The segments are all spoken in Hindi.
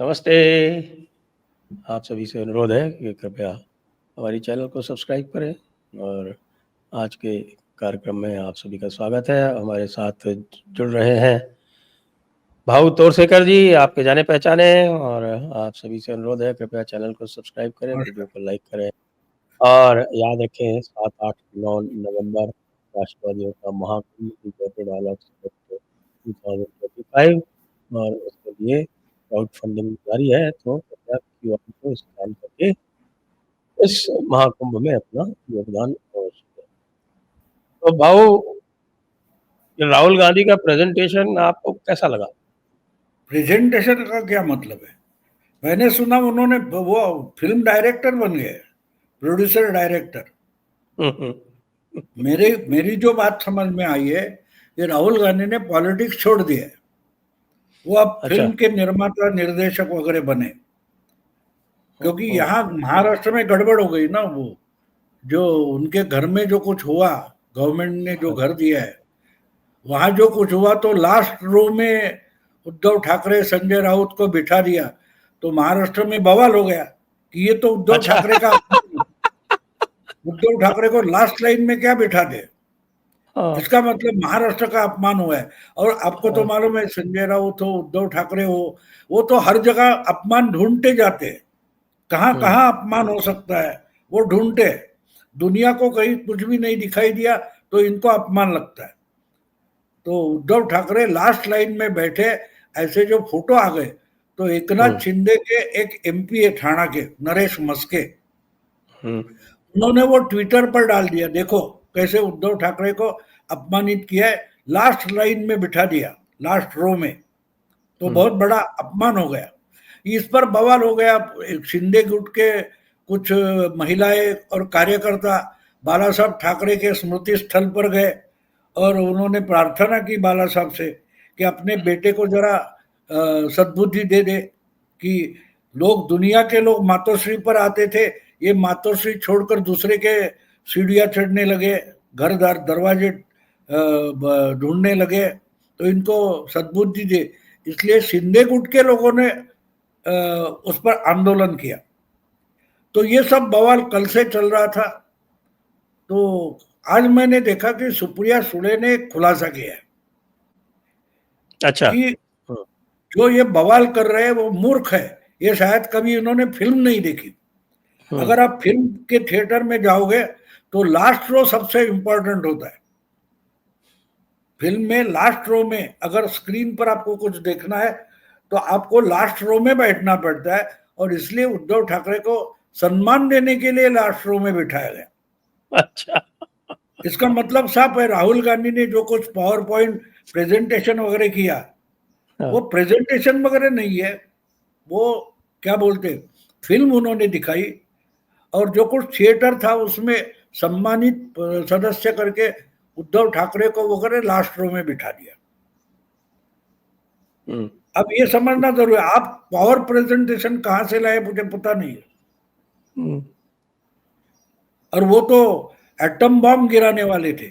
नमस्ते। आप सभी से अनुरोध है कि कृपया हमारी चैनल को सब्सक्राइब करें और आज के कार्यक्रम में आप सभी का स्वागत है। हमारे साथ जुड़ रहे हैं भाऊ तोरसेकर जी, आपके जाने-पहचाने और आप सभी से अनुरोध है कृपया चैनल को सब्सक्राइब करें, वीडियो नमस्कार। को लाइक करें और याद रखें 7, 8, 9 नवंबर राष्ट्रवादियों का महाकुंभ जयपुर डायलॉग्स 2025 और उसके लिए क्राउड फंडिंग जारी है, तो कृपया क्यूआर को स्कैन करके इस महाकुंभ में अपना योगदान अवश्य दें। तो भाऊ, ये राहुल गांधी का प्रेजेंटेशन आपको कैसा लगा? प्रेजेंटेशन का क्या मतलब है? मैंने सुना उन्होंने वो फिल्म डायरेक्टर बन गए, प्रोड्यूसर डायरेक्टर। मेरी जो बात समझ में आई है, ये राहुल गांधी ने पॉलिटिक्स छोड़ दिया है। वो अब अच्छा। फिल्म के निर्माता निर्देशक वगैरह बने, क्योंकि यहाँ महाराष्ट्र में गड़बड़ हो गई ना। वो जो उनके घर में जो कुछ हुआ, गवर्नमेंट ने जो घर दिया है, वहां जो कुछ हुआ तो लास्ट रो में उद्धव ठाकरे संजय राउत को बिठा दिया, तो महाराष्ट्र में बवाल हो गया कि ये तो उद्धव अच्छा। ठाकरे का उद्धव ठाकरे को लास्ट लाइन में क्या बिठा दे। हाँ, इसका मतलब महाराष्ट्र का अपमान हुआ है। और आपको तो हाँ, मालूम है, संजय राउत हो, उद्धव ठाकरे हो, वो तो हर जगह अपमान ढूंढते जाते हैं। कहाँ हुँ, कहाँ अपमान हो सकता है वो ढूंढते। दुनिया को कहीं कुछ भी नहीं दिखाई दिया तो इनको अपमान लगता है। तो उद्धव ठाकरे लास्ट लाइन में बैठे, ऐसे जो फोटो आ गए, तो एकनाथ हुँ, शिंदे के एक एमपी है ठाणा के, नरेश मस्के, हुँ, उन्होंने वो ट्विटर पर डाल दिया, देखो कैसे उद्धव ठाकरे को अपमानित किया है, लास्ट लाइन में बिठा दिया, लास्ट रो में। तो हुँ। बहुत बड़ा अपमान हो गया। इस पर बवाल हो गया। शिंदे गुट के कुछ महिलाएं और कार्यकर्ता बाला साहब ठाकरे के स्मृति स्थल पर गए और उन्होंने प्रार्थना की बाला साहब से कि अपने बेटे को जरा सद्बुद्धि दे दे। कि लोग, दुनिया के लोग मातोश्री पर आते थे, ये मातोश्री छोड़कर दूसरे के सीढ़ियाँ चढ़ने लगे, घर दरवाजे ढूंढने लगे, तो इनको सद्बुद्धि दे। इसलिए शिंदे गुट के लोगों ने उस पर आंदोलन किया। तो ये सब बवाल कल से चल रहा था। तो आज मैंने देखा कि सुप्रिया सुले ने एक खुलासा किया है अच्छा। कि हुँ, जो ये बवाल कर रहे हैं वो मूर्ख है, ये शायद कभी इन्होंने फिल्म नहीं देखी। हुँ, अगर आप फिल्म के थिएटर में जाओगे तो लास्ट रो सबसे इंपॉर्टेंट होता है। फिल्म में लास्ट रो में अगर स्क्रीन पर आपको कुछ देखना है तो आपको लास्ट रो में बैठना पड़ता है, और इसलिए उद्धव ठाकरे को सम्मान देने के लिए लास्ट रो में बिठाया गया। अच्छा। इसका मतलब साफ है, राहुल गांधी ने जो कुछ पावर पॉइंट प्रेजेंटेशन वगैरह किया, हाँ, वो प्रेजेंटेशन वगैरह नहीं है। वो क्या बोलते, फिल्म उन्होंने दिखाई, और जो कुछ थिएटर था उसमें सम्मानित सदस्य करके उद्धव ठाकरे को वगैरह लास्ट रो में बिठा दिया। हुँ, अब ये समझना जरूरी है, आप पावर प्रेजेंटेशन कहां से लाए मुझे पता नहीं है। हुँ, और वो तो एटम बॉम्ब गिराने वाले थे।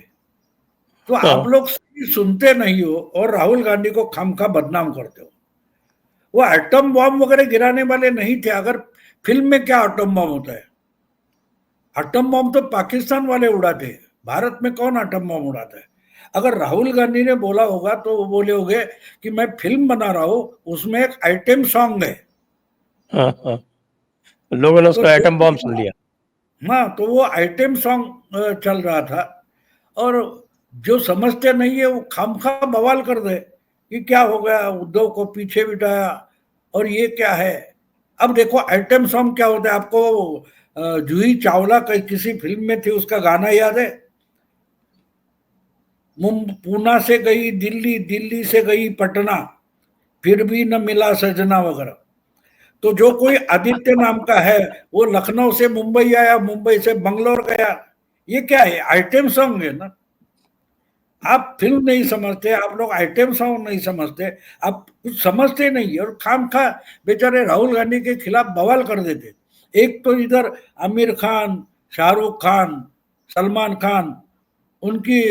तो आप हाँ, लोग सुनते नहीं हो और राहुल गांधी को खामखा बदनाम करते हो। वो एटम बॉम्ब वगैरह गिराने वाले नहीं थे। अगर फिल्म में क्या एटम बॉम्ब होता है? एटम बॉम्ब तो पाकिस्तान वाले उड़ाते हैं, भारत में कौन एटम बॉम्ब उड़ाता है? अगर राहुल गांधी ने बोला होगा तो वो बोले होंगे कि मैं फिल्म बना रहा हूं, उसमें एक आइटम सॉन्ग है। हाँ, हाँ। लोगों ने तो उसको जो एटम बॉम्ब सुन लिया। हाँ, तो वो आइटम सॉन्ग चल रहा था। और जो समझते नहीं है वो खामखा बवाल कर दे कि क्या हो गया, उद्धव को पीछे बिठाया और ये क्या है। अब देखो आइटम सॉन्ग क्या होता है आपको? जूही चावला किसी फिल्म में थी, उसका गाना याद है? पूना से गई दिल्ली, दिल्ली से गई पटना, फिर भी न मिला सजना वगैरह। तो जो कोई आदित्य नाम का है, वो लखनऊ से मुंबई आया, मुंबई से बंगलोर गया, ये क्या है? आइटम सॉन्ग है ना। आप फिल्म नहीं समझते, आप लोग आइटम सॉन्ग नहीं समझते, आप कुछ समझते नहीं, और खाम खा बेचारे राहुल गांधी के खिलाफ बवाल कर देते। एक तो इधर आमिर खान, शाहरुख खान, सलमान खान, उनकी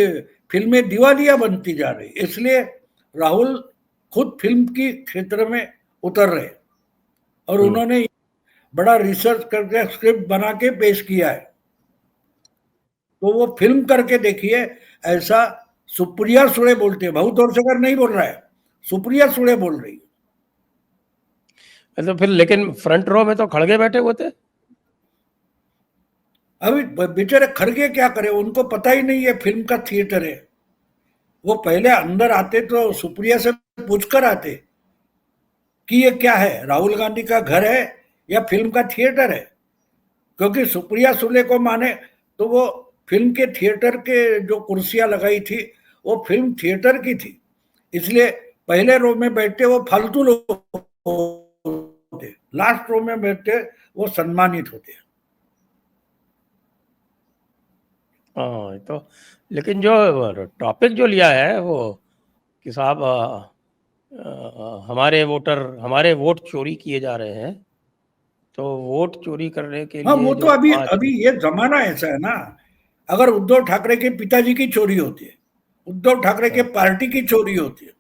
फिल्में दिवालिया बनती जा रही, इसलिए राहुल खुद फिल्म की क्षेत्र में उतर रहे। और उन्होंने बड़ा रिसर्च करके स्क्रिप्ट बना के पेश किया है। तो वो फिल्म करके देखिए, ऐसा सुप्रिया सुळे बोलते हैं, बहुत और जगह नहीं बोल रहा है, सुप्रिया सुळे बोल रही है। तो फिर लेकिन फ्रंट रो में तो खड़गे बैठे हुए थे। अभी बेचारे खड़गे क्या करे, उनको पता ही नहीं है फिल्म का थिएटर है। वो पहले अंदर आते तो सुप्रिया से पूछकर आते कि ये क्या है, राहुल गांधी का घर है या फिल्म का थिएटर है। क्योंकि सुप्रिया सुले को माने तो वो फिल्म के थिएटर के जो कुर्सियां लगाई थी वो फिल्म थिएटर की थी, इसलिए पहले रो में बैठते वो फालतू लोग होते, लास्ट रो में बैठते वो सम्मानित होते। हाँ, तो लेकिन जो टॉपिक जो लिया है वो कि साहब हमारे वोट चोरी किए जा रहे हैं, तो वोट चोरी करने के हाँ, लिए वो तो जो अभी ये जमाना ऐसा है ना। अगर उद्धव ठाकरे के पिताजी की चोरी होती है, उद्धव ठाकरे के पार्टी की चोरी होती है,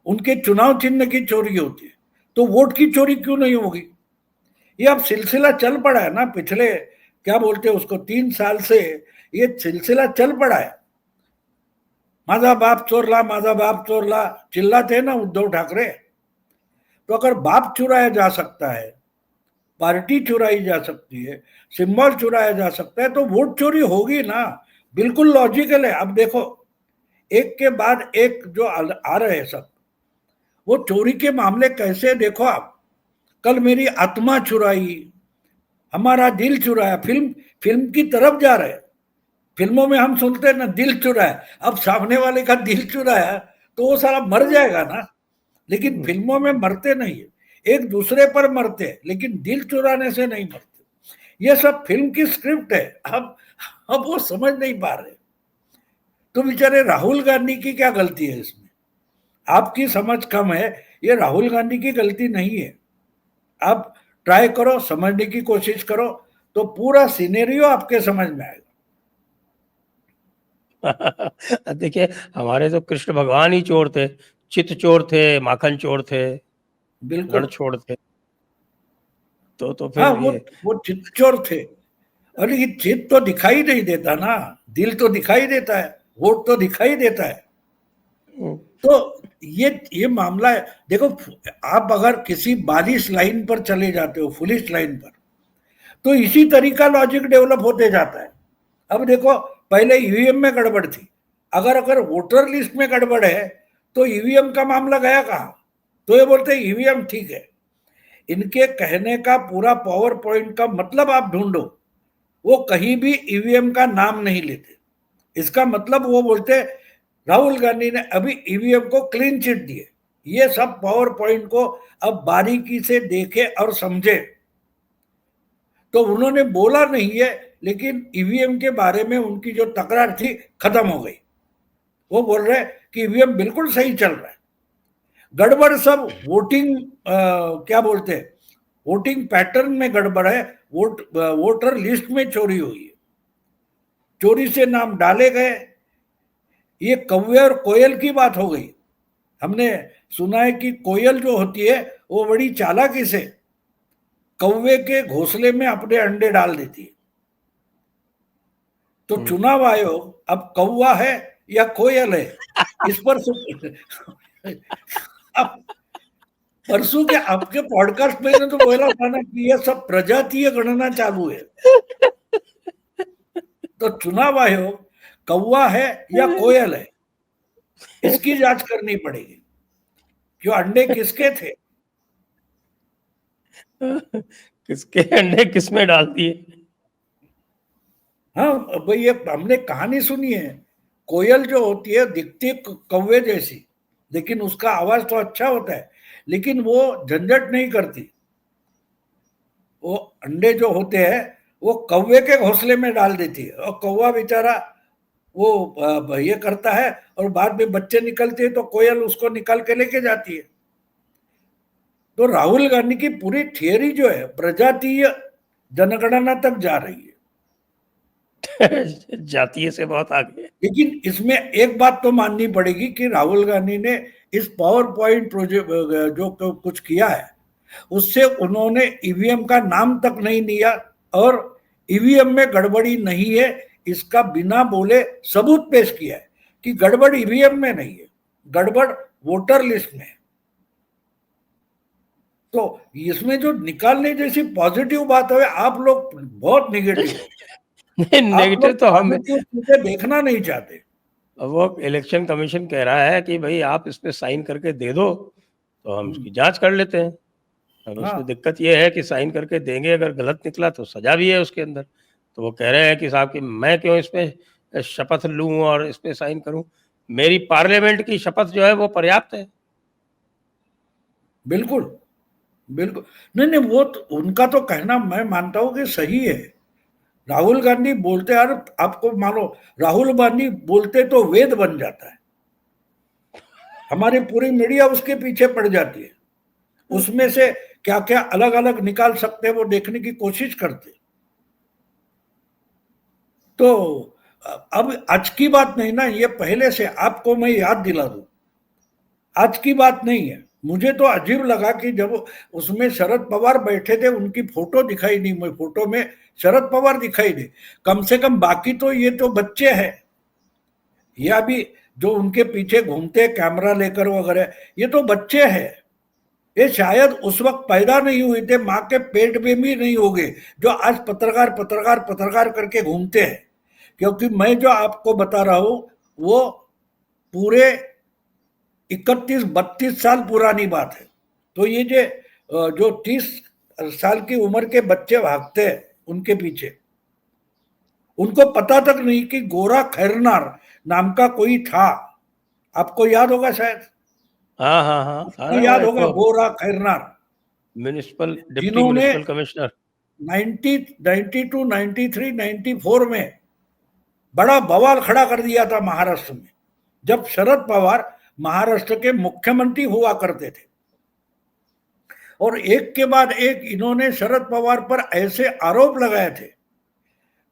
उनके चुनाव चिन्ह की चोरी होती है, तो वोट की चोरी क्यों नहीं होगी? ये अब सिलसिला चल पड़ा है ना, पिछले क्या बोलते हैं उसको 3 साल से ये सिलसिला चल पड़ा है। माझा बाप चोरला चिल्लाते ना उद्धव ठाकरे। तो अगर बाप चुराया जा सकता है, पार्टी चुराई जा सकती है, सिंबल चुराया जा सकता है, तो वोट चोरी होगी ना। बिल्कुल लॉजिकल है। अब देखो, एक के बाद एक जो आ रहे हैं सब, वो चोरी के मामले कैसे, देखो आप, कल मेरी आत्मा चुराई, हमारा दिल चुराया, फिल्म की तरफ जा रहे हैं। फिल्मों में हम सुनते हैं ना, दिल चुराया, अब सामने वाले का दिल चुराया तो वो सारा मर जाएगा ना। लेकिन फिल्मों में मरते नहीं है, एक दूसरे पर मरते हैं, लेकिन दिल चुराने से नहीं मरते। ये सब फिल्म की स्क्रिप्ट है। अब वो समझ नहीं पा रहे। तो बेचारे राहुल गांधी की क्या गलती है इसमें? आपकी समझ कम है, ये राहुल गांधी की गलती नहीं है। आप ट्राई करो, समझने की कोशिश करो, तो पूरा सिनेरियो आपके समझ में आएगा। देखिए, हमारे तो कृष्ण भगवान ही चोर थे, चित चोर थे, माखन चोर थे, बिल्कुल। रण थे। तो हाँ, फिर ये वो चित चोर थे। और ये चित तो दिखाई नहीं देता ना, दिल तो दिखाई देता है, वोट तो दिखाई देता है। तो ये मामला है। देखो, आप अगर किसी बालिश लाइन पर चले जाते हो, फुलिश लाइन पर, तो इसी तरीका लॉजिक डेवलप होते जाता है। अब देखो, पहले ईवीएम में गड़बड़ थी, अगर वोटर लिस्ट में गड़बड़ है तो ईवीएम का मामला गया कहाँ? तो ये बोलते हैं ईवीएम ठीक है। इनके कहने का पूरा पावर पॉइंट का मतलब आप ढूंढो, वो कहीं भी ईवीएम का नाम नहीं लेते। इसका मतलब वो बोलते राहुल गांधी ने अभी ईवीएम को क्लीन चिट दिए। ये सब पावर पॉइंट को अब बारीकी से देखे और समझे। तो उन्होंने बोला नहीं है, लेकिन ईवीएम के बारे में उनकी जो तकरार थी खत्म हो गई। वो बोल रहे कि ईवीएम बिल्कुल सही चल रहा है, गड़बड़ सब वोटिंग क्या बोलते हैं, वोटिंग पैटर्न में गड़बड़ है, वोटर लिस्ट में चोरी हुई है, चोरी से नाम डाले गए। ये कौवे और कोयल की बात हो गई। हमने सुना है कि कोयल जो होती है वो बड़ी चालाकी से कौवे के घोंसले में अपने अंडे डाल देती है। तो चुनाव आयोग अब कौवा है या कोयल है, इस पर अब परसों के आपके पॉडकास्ट में ने तो बोला था ना कि यह सब प्रजातीय गणना चालू है। तो चुनाव आयोग कौवा है या कोयल है, इसकी जांच करनी पड़ेगी। जो अंडे किसके थे, किसके अंडे किसमें डाल दिए? हाँ भाई, ये हमने कहानी सुनी है। कोयल जो होती है दिखती कौवे जैसी, लेकिन उसका आवाज तो अच्छा होता है, लेकिन वो झंझट नहीं करती। वो अंडे जो होते हैं वो कौवे के घोंसले में डाल देती है, और कौवा बेचारा वो ये करता है, और बाद में बच्चे निकलते हैं तो कोयल उसको निकाल के लेके जाती है। तो राहुल गांधी की पूरी थियरी जो है प्रजातीय जनगणना तक जा रही है। जातीय से बहुत आगे। लेकिन इसमें एक बात तो माननी पड़ेगी कि राहुल गांधी ने इस पावर पॉइंट प्रोजेक्ट जो कुछ किया है, उससे उन्होंने ईवीएम का नाम तक नहीं लिया और ईवीएम में गड़बड़ी नहीं है इसका बिना बोले सबूत पेश किया है कि गड़बड़ ईवीएम में नहीं है, गड़बड़ वोटर लिस्ट में है। तो इसमें जो निकालने जैसी पॉजिटिव बात है, आप लोग बहुत निगेटिव हो। नहीं, आप नेगेटिव लोग तो हम, पॉजिटिव चीजें देखना नहीं चाहते। वो इलेक्शन कमीशन कह रहा है कि भाई आप इस पे साइन करके दे दो तो हम उसकी जांच कर लेते हैं। अब उसमें हाँ दिक्कत ये है कि साइन करके देंगे, अगर गलत निकला तो सजा भी है उसके अंदर। तो वो कह रहे हैं कि साहब कि मैं क्यों इस पे शपथ लूं और इस पे साइन करूं, मेरी पार्लियामेंट की शपथ जो है वो पर्याप्त है। बिल्कुल बिल्कुल। नहीं नहीं, वो तो, उनका तो कहना मैं मानता हूं कि सही है। राहुल गांधी बोलते यार, आपको मानो राहुल गांधी बोलते तो वेद बन जाता है, हमारी पूरी मीडिया उसके पीछे पड़ जाती है, उसमें से क्या क्या अलग अलग निकाल सकते हैं वो देखने की कोशिश करते। तो अब आज की बात नहीं ना, ये पहले से आपको मैं याद दिला दूं, आज की बात नहीं है। मुझे तो अजीब लगा कि जब उसमें शरद पवार बैठे थे, उनकी फोटो दिखाई नहीं, मैं फोटो में शरद पवार दिखाई दे, कम से कम। बाकी तो ये तो बच्चे हैं, या भी जो उनके पीछे घूमते कैमरा लेकर वगैरह, ये तो बच्चे हैं। ये शायद उस वक्त पैदा नहीं हुए थे, माँ के पेट में भी नहीं हो गए, जो आज पत्रकार पत्रकार पत्रकार करके घूमते हैं। क्योंकि मैं जो आपको बता रहा हूं वो पूरे 31-32 साल पुरानी बात है। तो ये जो 30 साल की उम्र के बच्चे भागते हैं उनके पीछे, उनको पता तक नहीं कि गोरा खैरनार नाम का कोई था। आपको याद होगा शायद, हाँ हाँ हाँ, आपको अरे वो याद एक होगा गोरा खैरनार, म्यूनिसिपल, डिप्टी जिन्होंने म्यूनिसिपल कमिश्नर। 92, 93, 94 में बड़ा बवाल खड़ा कर दिया था महाराष्ट्र में, जब शरद पवार महाराष्ट्र के मुख्यमंत्री हुआ करते थे। और एक के बाद एक इन्होंने शरद पवार पर ऐसे आरोप लगाए थे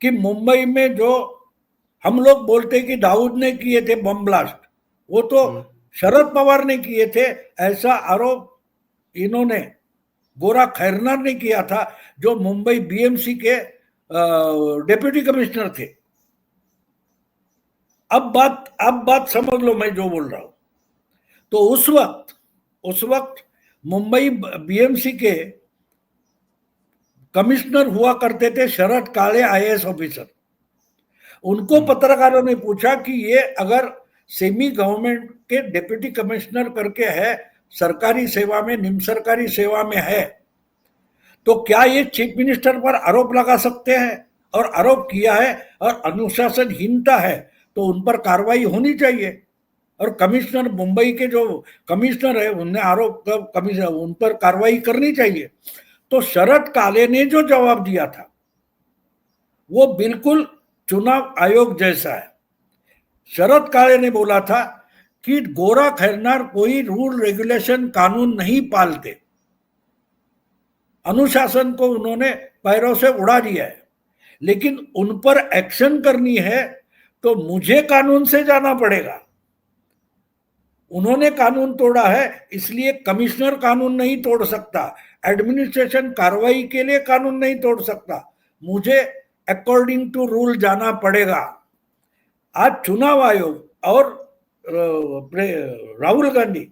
कि मुंबई में जो हम लोग बोलते कि दाऊद ने किए थे बम ब्लास्ट, वो तो शरद पवार ने किए थे, ऐसा आरोप इन्होंने, गोरा खैरनार ने किया था, जो मुंबई बीएमसी के डिप्टी कमिश्नर थे। अब बात समझ लो मैं जो बोल रहा हूं। तो उस वक्त मुंबई बीएमसी के कमिश्नर हुआ करते थे शरद काले आईएएस ऑफिसर। उनको पत्रकारों ने पूछा कि ये अगर सेमी गवर्नमेंट के डिप्टी कमिश्नर करके है, सरकारी सेवा में, निम सरकारी सेवा में है, तो क्या ये चीफ मिनिस्टर पर आरोप लगा सकते हैं? और आरोप किया है और अनुशासनहीनता है तो उन पर कार्रवाई होनी चाहिए। और कमिश्नर, मुंबई के जो कमिश्नर है, उनने आरोप कमिश्नर उन पर कार्रवाई करनी चाहिए। तो शरद काले ने जो जवाब दिया था वो बिल्कुल चुनाव आयोग जैसा है। शरद काले ने बोला था कि गोरा खैरनार कोई रूल रेगुलेशन कानून नहीं पालते, अनुशासन को उन्होंने पैरों से उड़ा दिया है, लेकिन उन पर एक्शन करनी है तो मुझे कानून से जाना पड़ेगा। उन्होंने कानून तोड़ा है, इसलिए कमिश्नर कानून नहीं तोड़ सकता, एडमिनिस्ट्रेशन कार्रवाई के लिए कानून नहीं तोड़ सकता, मुझे अकॉर्डिंग टू रूल जाना पड़ेगा। आज चुनाव आयोग और राहुल गांधी,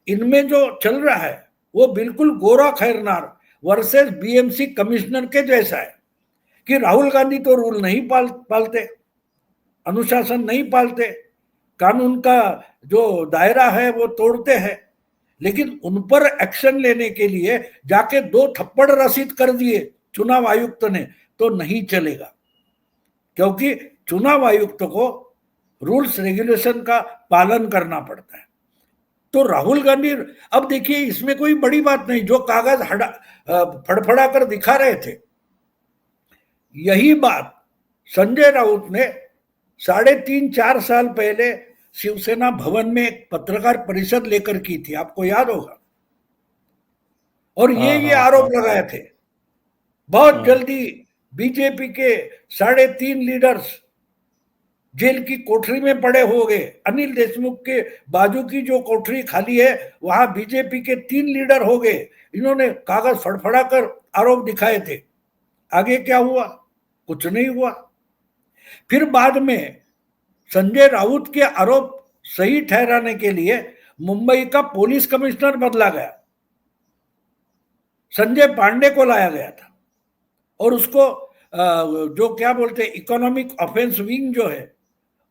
इनमें जो चल रहा है वो बिल्कुल गोरा खैरनार वर्सेस बीएमसी कमिश्नर के जैसा है कि राहुल गांधी तो रूल नहीं पालते, अनुशासन नहीं पालते, कानून का जो दायरा है वो तोड़ते हैं, लेकिन उन पर एक्शन लेने के लिए जाके 2 थप्पड़ रसीद कर दिए चुनाव आयुक्त ने तो नहीं चलेगा, क्योंकि चुनाव आयुक्त को रूल्स रेगुलेशन का पालन करना पड़ता है। तो राहुल गांधी, अब देखिए इसमें कोई बड़ी बात नहीं, जो कागज फड़फड़ा कर दिखा रहे थे, यही बात संजय राउत ने 3.5-4 साल पहले शिवसेना भवन में एक पत्रकार परिषद लेकर की थी, आपको याद होगा। और ये आरोप लगाए थे। बहुत जल्दी बीजेपी के 3.5 लीडर्स जेल की कोठरी में पड़े हो गए। अनिल देशमुख के बाजू की जो कोठरी खाली है वहां बीजेपी के 3 लीडर हो गए। इन्होंने कागज फड़फड़ा कर आरोप दिखाए थे। आगे क्या हुआ? कुछ नहीं हुआ। फिर बाद में संजय राउत के आरोप सही ठहराने के लिए मुंबई का पुलिस कमिश्नर बदला गया, संजय पांडे को लाया गया था और उसको जो क्या बोलते हैं इकोनॉमिक ऑफेंस विंग जो है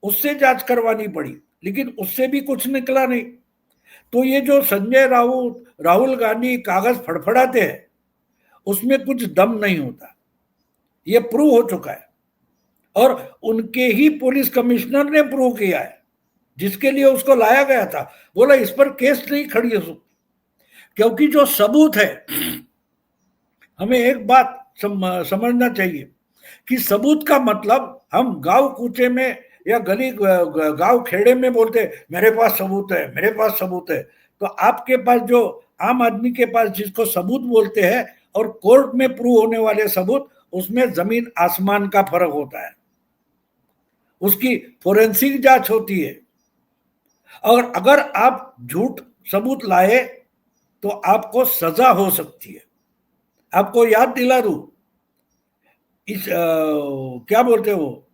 उससे जांच करवानी पड़ी, लेकिन उससे भी कुछ निकला नहीं। तो ये जो संजय राउत राहुल गांधी कागज फड़फड़ाते हैं उसमें कुछ दम नहीं होता, ये प्रूव हो चुका है और उनके ही पुलिस कमिश्नर ने प्रूव किया है जिसके लिए उसको लाया गया था। बोला इस पर केस नहीं खड़ी हो सकती क्योंकि जो सबूत है, हमें एक बात समझना चाहिए कि सबूत का मतलब हम गांव कूचे में या गली गांव खेड़े में बोलते मेरे पास सबूत है, मेरे पास सबूत है। तो आपके पास जो आम आदमी के पास जिसको सबूत बोलते हैं और कोर्ट में प्रूव होने वाले सबूत, उसमें जमीन आसमान का फर्क होता है। उसकी फोरेंसिक जांच होती है और अगर आप झूठ सबूत लाए तो आपको सजा हो सकती है। आपको याद दिला दूं, इस क्या बोलते वो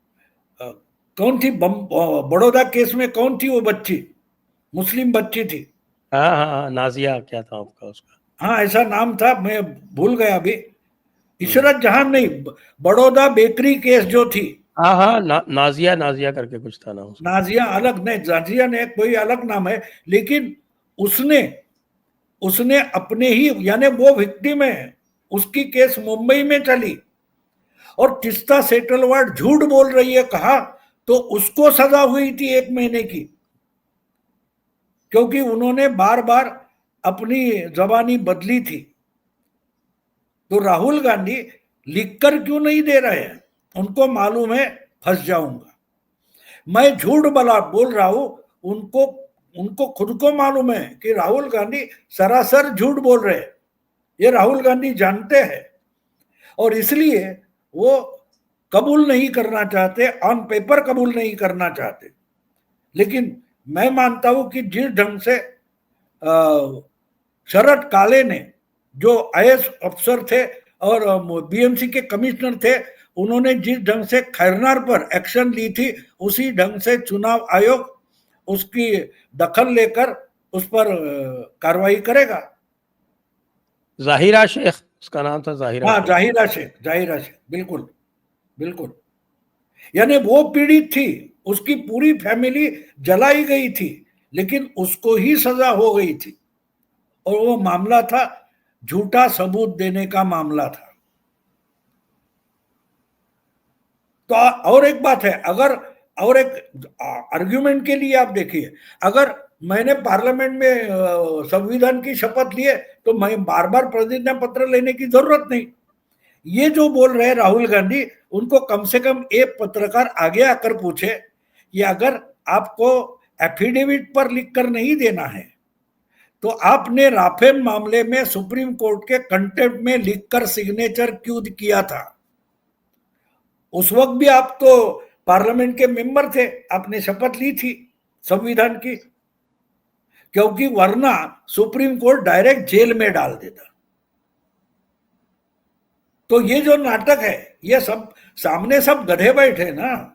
कौन थी बड़ौदा केस में कौन थी वो बच्ची, मुस्लिम बच्ची थी। हाँ हाँ हाँ, नाजिया क्या था आपका उसका? हाँ ऐसा नाम था, मैं भूल गया अभी। इशरत जहां नहीं, बड़ौदा बेकरी केस जो थी। हाँ हाँ नाजिया नाजिया करके कुछ था नाम उसका। नाजिया अलग नहीं, नाजिया ने कोई अलग नाम है, लेकिन उसने उसने अपने ही यानी वो विक्टिम है, उसकी केस मुंबई में चली और तिस्ता सेटलवार्ड झूठ बोल रही है कहा, तो उसको सजा हुई थी 1 महीने की, क्योंकि उन्होंने बार बार अपनी जबानी बदली थी। तो राहुल गांधी लिखकर क्यों नहीं दे रहे हैं? उनको मालूम है फंस जाऊंगा, मैं झूठ बोल रहा हूं। उनको उनको खुद को मालूम है कि राहुल गांधी सरासर झूठ बोल रहे हैं, ये राहुल गांधी जानते हैं और इसलिए वो कबूल नहीं करना चाहते, ऑन पेपर कबूल नहीं करना चाहते। लेकिन मैं मानता हूं कि जिस ढंग से शरद काले ने, जो आईएएस अफसर थे और बीएमसी के कमिश्नर थे, उन्होंने जिस ढंग से खैरनार पर एक्शन ली थी, उसी ढंग से चुनाव आयोग उसकी दखल लेकर उस पर कार्रवाई करेगा। जाहिरा शेख उसका नाम था, जाहिरा हाँ शेख। जाहिरा शेख बिल्कुल बिल्कुल। यानी वो पीड़ित थी, उसकी पूरी फैमिली जलाई गई थी, लेकिन उसको ही सजा हो गई थी और वो मामला था झूठा सबूत देने का मामला था। तो और एक बात है, अगर और एक आर्ग्यूमेंट के लिए आप देखिए, अगर मैंने पार्लियामेंट में संविधान की शपथ लिए तो मैं बार बार प्रतिज्ञा पत्र लेने की जरूरत नहीं। ये जो बोल रहे हैं राहुल गांधी, उनको कम से कम एक पत्रकार आगे आकर पूछे कि अगर आपको एफिडेविट पर लिखकर नहीं देना है तो आपने राफेल मामले में सुप्रीम कोर्ट के कंटेम्प्ट में लिखकर सिग्नेचर क्यों किया था? उस वक्त भी आप तो पार्लियामेंट के मेंबर थे, आपने शपथ ली थी संविधान की, क्योंकि वरना सुप्रीम कोर्ट डायरेक्ट जेल में डाल देता। तो ये जो नाटक है, ये सब सामने सब गधे बैठे ना,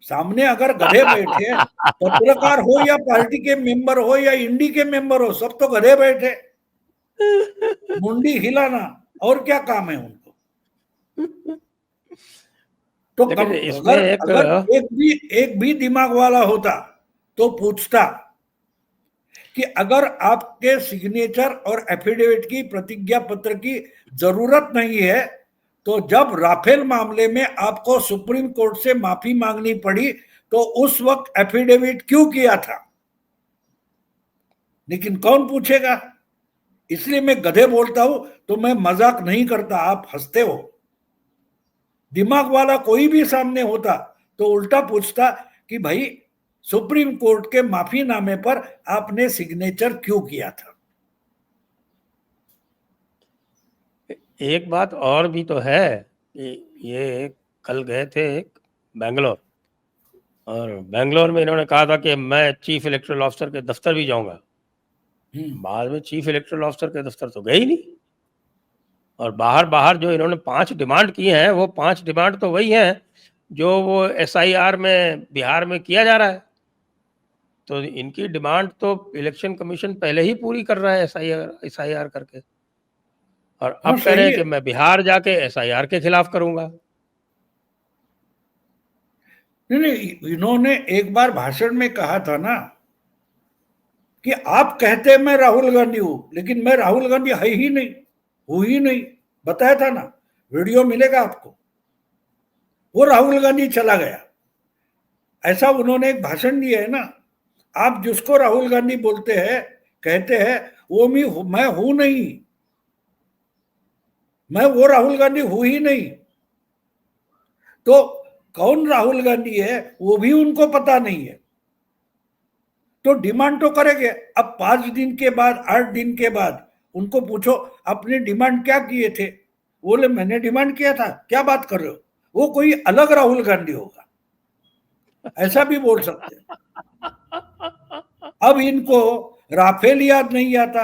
सामने अगर गधे बैठे, पत्रकार हो या पार्टी के मेंबर हो या इंडी के मेंबर हो, सब तो गधे बैठे, मुंडी हिलाना और क्या काम है उनको? तो लेकिन इसमें अगर एक अगर एक भी दिमाग वाला होता तो पूछता कि अगर आपके सिग्नेचर और एफिडेविट की, प्रतिज्ञा पत्र की जरूरत नहीं है, तो जब राफेल मामले में आपको सुप्रीम कोर्ट से माफी मांगनी पड़ी तो उस वक्त एफिडेविट क्यों किया था? लेकिन कौन पूछेगा? इसलिए मैं गधे बोलता हूं, तो मैं मजाक नहीं करता, आप हंसते हो। दिमाग वाला कोई भी सामने होता तो उल्टा पूछता कि भाई सुप्रीम कोर्ट के माफीनामे पर आपने सिग्नेचर क्यों किया था? एक बात और भी तो है कि ये कल गए थे एक बेंगलोर, और बेंगलोर में इन्होंने कहा था कि मैं चीफ इलेक्टोरल ऑफिसर के दफ्तर भी जाऊंगा, बाद में चीफ इलेक्टोरल ऑफिसर के दफ्तर तो गए ही नहीं। और बाहर बाहर जो इन्होंने 5 डिमांड की हैं, वो 5 डिमांड तो वही हैं जो वो एसआईआर में बिहार में किया जा रहा है। तो इनकी डिमांड तो इलेक्शन कमीशन पहले ही पूरी कर रहा है एसआईआर करके, और हाँ अब कह रहे सही हैं है। कि मैं बिहार जाके एसआईआर के खिलाफ करूंगा। नहीं नहीं, इन्होंने एक बार भाषण में कहा था ना कि आप कहते हैं मैं राहुल गांधी हूं, लेकिन मैं राहुल गांधी है ही नहीं, हूं ही नहीं। बताया था ना, वीडियो मिलेगा आपको। वो राहुल गांधी चला गया, ऐसा उन्होंने एक भाषण दिया है ना। आप जिसको राहुल गांधी बोलते हैं, कहते हैं, वो मैं हूं नहीं, मैं वो राहुल गांधी हूं ही नहीं। तो कौन राहुल गांधी है वो भी उनको पता नहीं है। तो डिमांड तो करेंगे। अब 5 दिन के बाद, 8 दिन के बाद उनको पूछो आपने डिमांड क्या किए थे, बोले मैंने डिमांड किया था, क्या बात कर रहे हो, वो कोई अलग राहुल गांधी होगा, ऐसा भी बोल सकते हैं। अब इनको राफेल याद नहीं आता,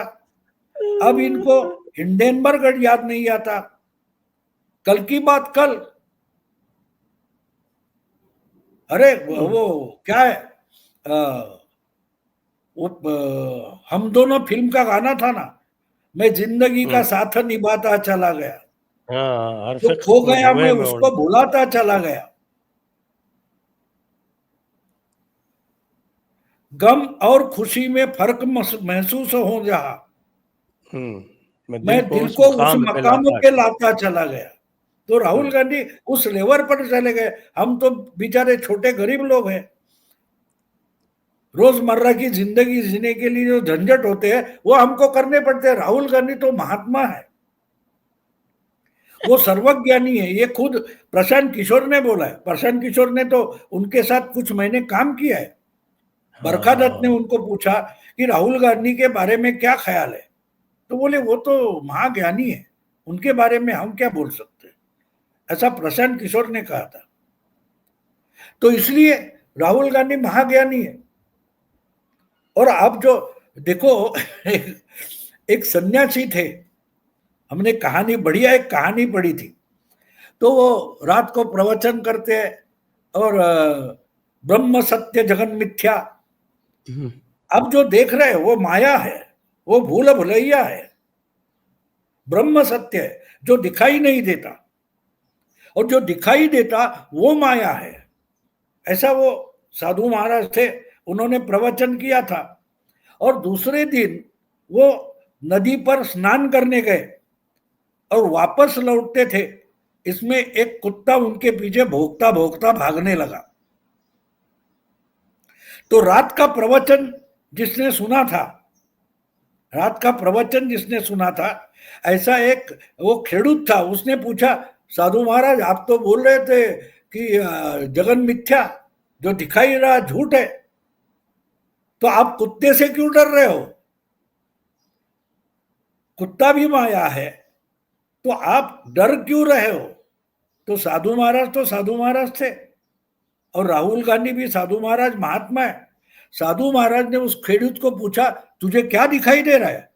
अब इनको हिंडेनबर्ग याद नहीं आता। कल की बात कल, अरे वो क्या है, हम दोनों फिल्म का गाना था ना, मैं जिंदगी का साथ निभाता चला गया, हाँ, हर जो शख्स खो को गया मैं धुएं में उड़। उसको भुलाता चला गया। गम और खुशी में फर्क महसूस हो जहा, मैं मैं दिल उस को उस मुकाम पे मकाम लाता। पे लाता चला गया। तो राहुल हम्म, गांधी उस लेवल पर चले गए। हम तो बेचारे छोटे गरीब लोग हैं, रोजमर्रा की जिंदगी जीने के लिए जो झंझट होते हैं वो हमको करने पड़ते हैं। राहुल गांधी तो महात्मा है, वो सर्वज्ञानी है। ये खुद प्रशांत किशोर ने बोला है। प्रशांत किशोर ने तो उनके साथ कुछ महीने काम किया है। हाँ बरखा हाँ दत्त ने हाँ। उनको पूछा कि राहुल गांधी के बारे में क्या ख्याल है, तो बोले वो तो महाज्ञानी है, उनके बारे में हम क्या बोल सकते हैं, ऐसा प्रशांत किशोर ने कहा था। तो इसलिए राहुल गांधी महाज्ञानी है। और आप जो देखो एक सन्यासी थे, हमने कहानी, बढ़िया एक कहानी पढ़ी थी। तो वो रात को प्रवचन करते हैं और ब्रह्म सत्य जगन मिथ्या, हम्म, अब जो देख रहे हैं वो माया है, वो भूल भुलैया है। ब्रह्म सत्य है जो दिखाई नहीं देता, और जो दिखाई देता वो माया है। ऐसा वो साधु महाराज थे, उन्होंने प्रवचन किया था। और दूसरे दिन वो नदी पर स्नान करने गए और वापस लौटते थे, इसमें एक कुत्ता उनके पीछे भौंकता भौंकता भागने लगा। तो रात का प्रवचन जिसने सुना था, रात का प्रवचन जिसने सुना था, ऐसा एक वो खेडूत था, उसने पूछा साधु महाराज आप तो बोल रहे थे कि जगन मिथ्या, जो दिखाई रहा झूठ है, तो आप कुत्ते से क्यों डर रहे हो, कुत्ता भी माया है, तो आप डर क्यों रहे हो। तो साधु महाराज थे, और राहुल गांधी भी साधु महाराज महात्मा है। साधु महाराज ने उस खेडूत को पूछा तुझे क्या दिखाई दे रहा है,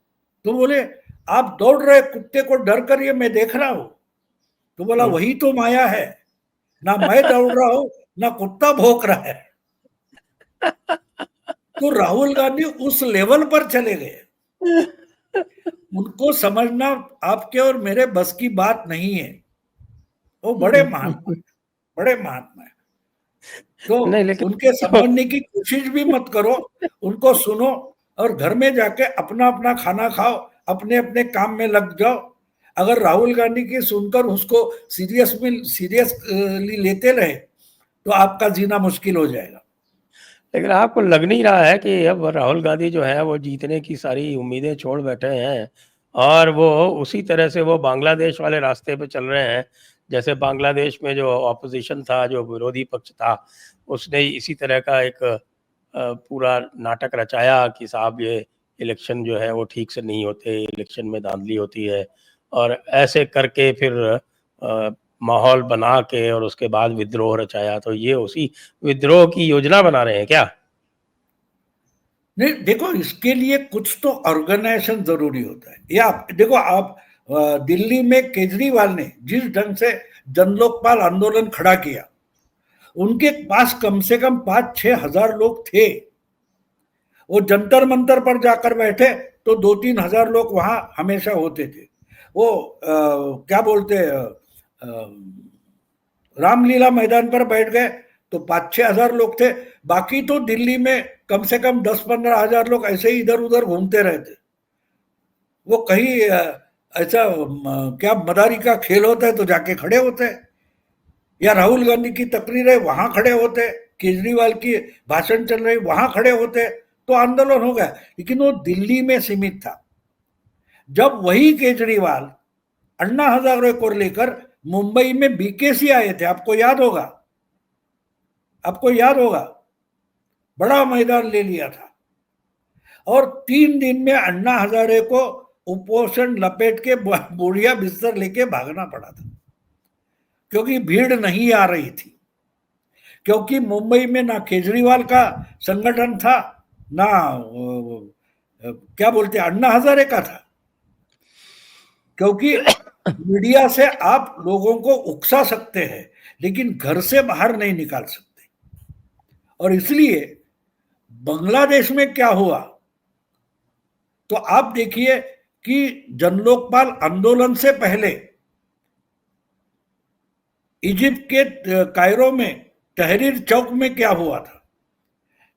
तो बोले आप दौड़ रहे कुत्ते को डर कर, ये मैं देख रहा हूं। तो बोला वही तो माया है, ना मैं दौड़ रहा हूं ना कुत्ता भौंक रहा है। तो राहुल गांधी उस लेवल पर चले गए, उनको समझना आपके और मेरे बस की बात नहीं है। वो बड़े महात्मा है, बड़े महात्मा है। तो नहीं लेकिन उनके समझने की कोशिश भी मत करो, उनको सुनो और घर में जाके अपना अपना खाना खाओ, अपने अपने काम में लग जाओ। अगर राहुल गांधी की सुनकर उसको सीरियसली लेते रहे तो आपका जीना मुश्किल हो जाएगा। लेकिन आपको लग नहीं रहा है कि अब राहुल गांधी जो है वो जीतने की सारी उम्मीदें छोड़ बैठे हैं, और वो उसी तरह से वो बांग्लादेश वाले रास्ते पे चल रहे हैं, जैसे बांग्लादेश में जो ऑपोजिशन था, जो विरोधी पक्ष था, उसने इसी तरह का एक पूरा नाटक रचाया कि साहब ये इलेक्शन जो है वो ठीक से नहीं होते, इलेक्शन में धांधली होती है, और ऐसे करके फिर माहौल बना के और उसके बाद विद्रोह रचाया, तो ये उसी विद्रोह की योजना बना रहे हैं क्या? नहीं, देखो इसके लिए कुछ तो ऑर्गेनाइजेशन जरूरी होता है। या देखो आप दिल्ली में केजरीवाल ने जिस ढंग से जन लोकपाल आंदोलन खड़ा किया, उनके पास कम से कम 5-6 हजार लोग थे। वो जंतर मंतर पर जाकर बैठे तो 2-3 हजार लोग वहां हमेशा होते थे। वो क्या बोलते रामलीला मैदान पर बैठ गए तो 5-6 हजार लोग थे। बाकी तो दिल्ली में कम से कम 10-15 हजार लोग ऐसे ही इधर उधर घूमते रहते। वो कहीं ऐसा क्या मदारी का खेल होता है तो जाके खड़े होते हैं, या राहुल गांधी की तकरीर है वहां खड़े होते, केजरीवाल की भाषण चल रही वहां खड़े होते, तो आंदोलन हो गया। लेकिन वो दिल्ली में सीमित था। जब वही केजरीवाल अन्ना हजारे को लेकर मुंबई में बीकेसी आए थे, आपको याद होगा, आपको याद होगा, बड़ा मैदान ले लिया था और 3 दिन में अन्ना हजारे को उपोषण लपेट के बोरिया बिस्तर लेके भागना पड़ा था, क्योंकि भीड़ नहीं आ रही थी। क्योंकि मुंबई में ना केजरीवाल का संगठन था, ना क्या बोलते अन्ना हजारे का था। क्योंकि मीडिया से आप लोगों को उकसा सकते हैं लेकिन घर से बाहर नहीं निकाल सकते। और इसलिए बांग्लादेश में क्या हुआ, तो आप देखिए कि जनलोकपाल आंदोलन से पहले इजिप्ट के कायरो में तहरीर चौक में क्या हुआ था।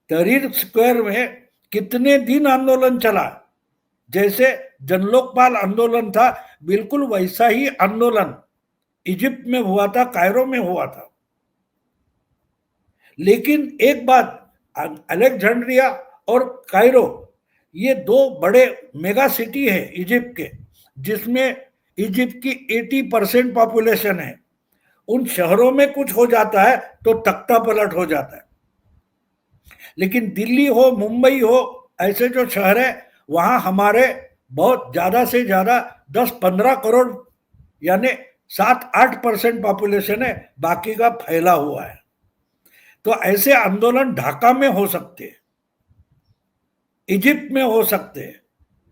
तहरीर स्क्वायर में कितने दिन आंदोलन चला, जैसे जनलोकपाल आंदोलन था बिल्कुल वैसा ही आंदोलन इजिप्ट में हुआ था, कायरो में हुआ था। लेकिन एक बात, अलेक्जेंड्रिया और कायरो ये 2 बड़े मेगा सिटी है इजिप्ट के, जिसमें इजिप्ट की 80% पॉपुलेशन है। उन शहरों में कुछ हो जाता है तो तख्ता पलट हो जाता है। लेकिन दिल्ली हो, मुंबई हो, ऐसे जो शहर है वहां हमारे बहुत ज्यादा से ज्यादा 10-15 करोड़ यानी 7-8% पॉपुलेशन है, बाकी का फैला हुआ है। तो ऐसे आंदोलन ढाका में हो सकते हैं, इजिप्ट में हो सकते हैं,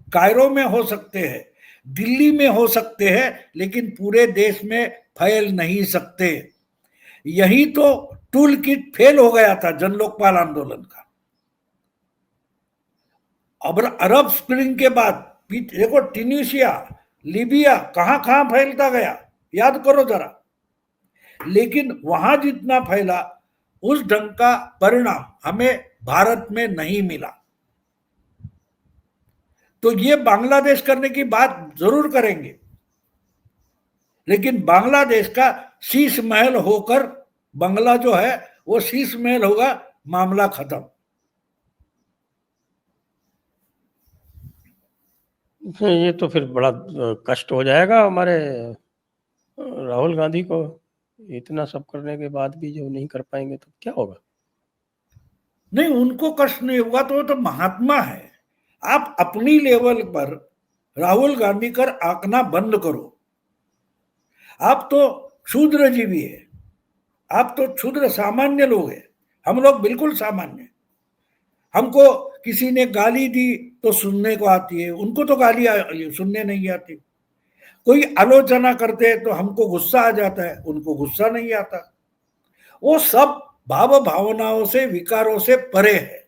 कायरो में हो सकते हैं, दिल्ली में हो सकते हैं, लेकिन पूरे देश में फैल नहीं सकते। यही तो टूल किट फेल हो गया था जन लोकपाल आंदोलन का। अब अरब स्प्रिंग के बाद देखो ट्यूनीशिया, लीबिया कहां कहां फैलता गया, याद करो जरा। लेकिन वहां जितना फैला उस ढंग का परिणाम हमें भारत में नहीं मिला। तो ये बांग्लादेश करने की बात जरूर करेंगे, लेकिन बांग्लादेश का शीश महल होकर बंगला जो है वो शीश महल होगा, मामला खत्म। ये तो फिर बड़ा कष्ट हो जाएगा हमारे राहुल गांधी को। इतना सब करने के बाद भी जो नहीं कर पाएंगे तो क्या होगा? नहीं, उनको कष्ट नहीं होगा तो वो तो महात्मा है। आप अपनी लेवल पर राहुल गांधी कर आंकना बंद करो। आप तो क्षुद्रजीवी है, आप तो क्षुद्र सामान्य लोग हैं। हम लोग बिल्कुल सामान्य। हमको किसी ने गाली दी तो सुनने को आती है, उनको तो गाली सुनने नहीं आती। कोई आलोचना करते तो हमको गुस्सा आ जाता है, उनको गुस्सा नहीं आता। वो सब भाव भावनाओं से, विकारों से परे है,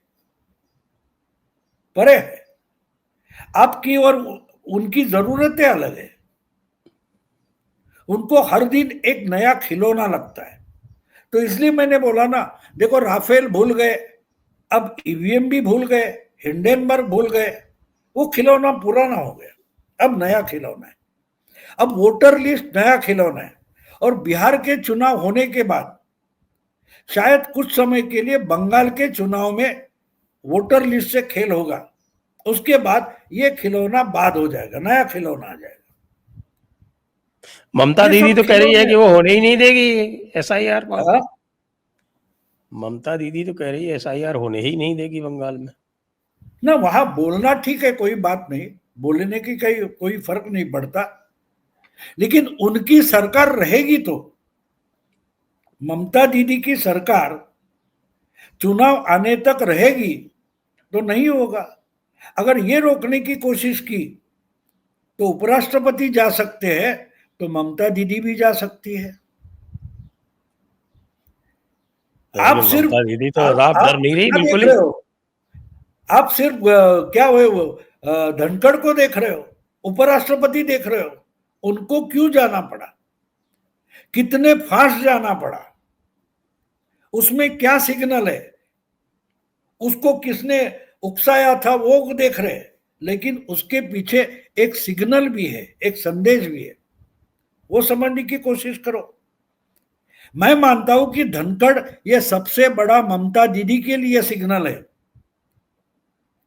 परे है। आपकी और उनकी जरूरतें अलग है। उनको हर दिन एक नया खिलौना लगता है। तो इसलिए मैंने बोला ना, देखो राफेल भूल गए, अब ईवीएम भी भूल गए, हिंडेनबर्ग भूल गए, वो खिलौना पुराना हो गया, अब नया खिलौना है। अब वोटर लिस्ट नया खिलौना है। और बिहार के चुनाव होने के बाद शायद कुछ समय के लिए बंगाल के चुनाव में वोटर लिस्ट से खेल होगा, उसके बाद ये खिलौना बाद हो जाएगा, नया खिलौना आ जाएगा। ममता दीदी तो कह रही है कि वो होने ही नहीं देगी एसआईआर। ममता दीदी तो कह रही है एसआईआर होने ही नहीं देगी बंगाल में। ना, वहां बोलना ठीक है, कोई बात नहीं, बोलने की कोई फर्क नहीं पड़ता। लेकिन उनकी सरकार रहेगी तो ममता दीदी की सरकार चुनाव आने तक रहेगी तो नहीं होगा। अगर ये रोकने की कोशिश की तो उपराष्ट्रपति जा सकते हैं, तो ममता दीदी भी जा सकती है। आप लेकिन सिर्फ ममता दीदी तो रात आप भर नहीं रही क्या बिल्कुल देख ही। रहे हो? आप सिर्फ क्या हुए वो धनखड़ को देख रहे हो, उपराष्ट्रपति देख रहे हो। उनको क्यों जाना पड़ा, कितने फास्ट जाना पड़ा, उसमें क्या सिग्नल है, उसको किसने उकसाया था वो देख रहे हैं। लेकिन उसके पीछे एक सिग्नल भी है, एक संदेश भी है, वो समझने की कोशिश करो। मैं मानता हूं कि धनखड़ ये सबसे बड़ा ममता दीदी के लिए सिग्नल है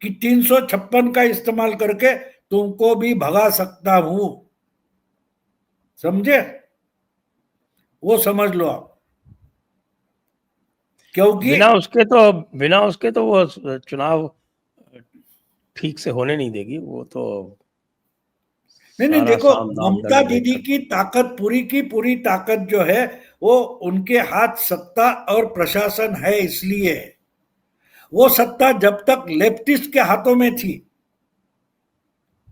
कि 356 का इस्तेमाल करके तुमको भी भगा सकता हूं। समझे? वो समझ लो आप, क्योंकि बिना उसके तो वो चुनाव ठीक से होने नहीं देगी। वो तो नहीं नहीं, सारा देखो, साम दाम ममता दंड भेद दीदी कर। की ताकत, पूरी की पूरी ताकत जो है वो उनके हाथ सत्ता और प्रशासन है। इसलिए वो सत्ता जब तक लेफ्टिस्ट के हाथों में थी,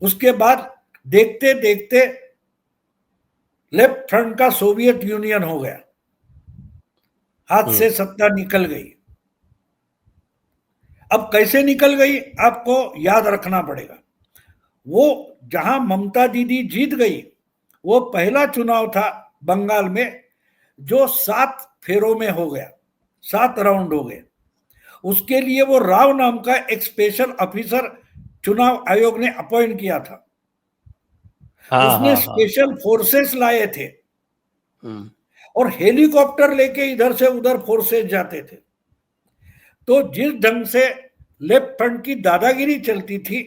उसके बाद देखते देखते लेफ्ट फ्रंट का सोवियत यूनियन हो गया, हाथ से सत्ता निकल गई। अब कैसे निकल गई आपको याद रखना पड़ेगा। वो जहां ममता दीदी जीत गई, वो पहला चुनाव था बंगाल में जो 7 फेरों में हो गया, 7 राउंड हो गए। उसके लिए वो राव नाम का एक स्पेशल ऑफिसर चुनाव आयोग ने अपॉइंट किया था। हाँ उसने हाँ हाँ। स्पेशल फोर्सेस लाए थे हम्म। और हेलीकॉप्टर लेके इधर से उधर फोर्सेस जाते थे। तो जिस ढंग से लेफ्ट फ्रंट की दादागिरी चलती थी,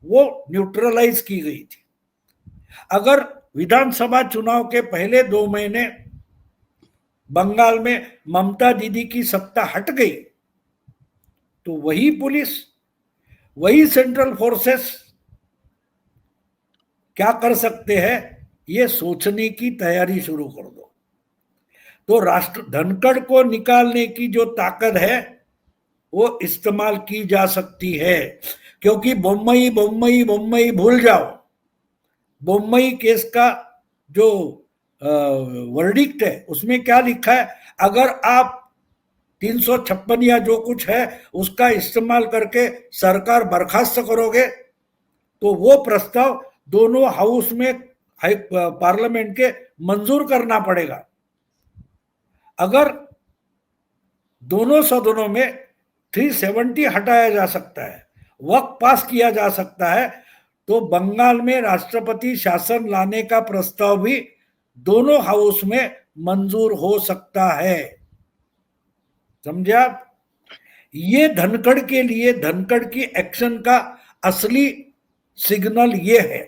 वो न्यूट्रलाइज की गई थी। अगर विधानसभा चुनाव के पहले 2 महीने बंगाल में ममता दीदी की सत्ता हट गई, तो वही पुलिस, वही सेंट्रल फोर्सेस क्या कर सकते हैं, ये सोचने की तैयारी शुरू कर दो। तो राष्ट्र धनखड़ को निकालने की जो ताकत है वो इस्तेमाल की जा सकती है। क्योंकि बम्बई बम्बई बम्बई भूल जाओ, बम्बई केस का जो वर्डिक्ट है उसमें क्या लिखा है, अगर आप 356 या जो कुछ है उसका इस्तेमाल करके सरकार बर्खास्त करोगे, तो वो प्रस्ताव दोनों हाउस में पार्लियामेंट के मंजूर करना पड़ेगा। अगर दोनों सदनों में 370 हटाया जा सकता है, वक्त पास किया जा सकता है, तो बंगाल में राष्ट्रपति शासन लाने का प्रस्ताव भी दोनों हाउस में मंजूर हो सकता है। समझे आप? ये धनखड़ के लिए, धनखड़ की एक्शन का असली सिग्नल ये है।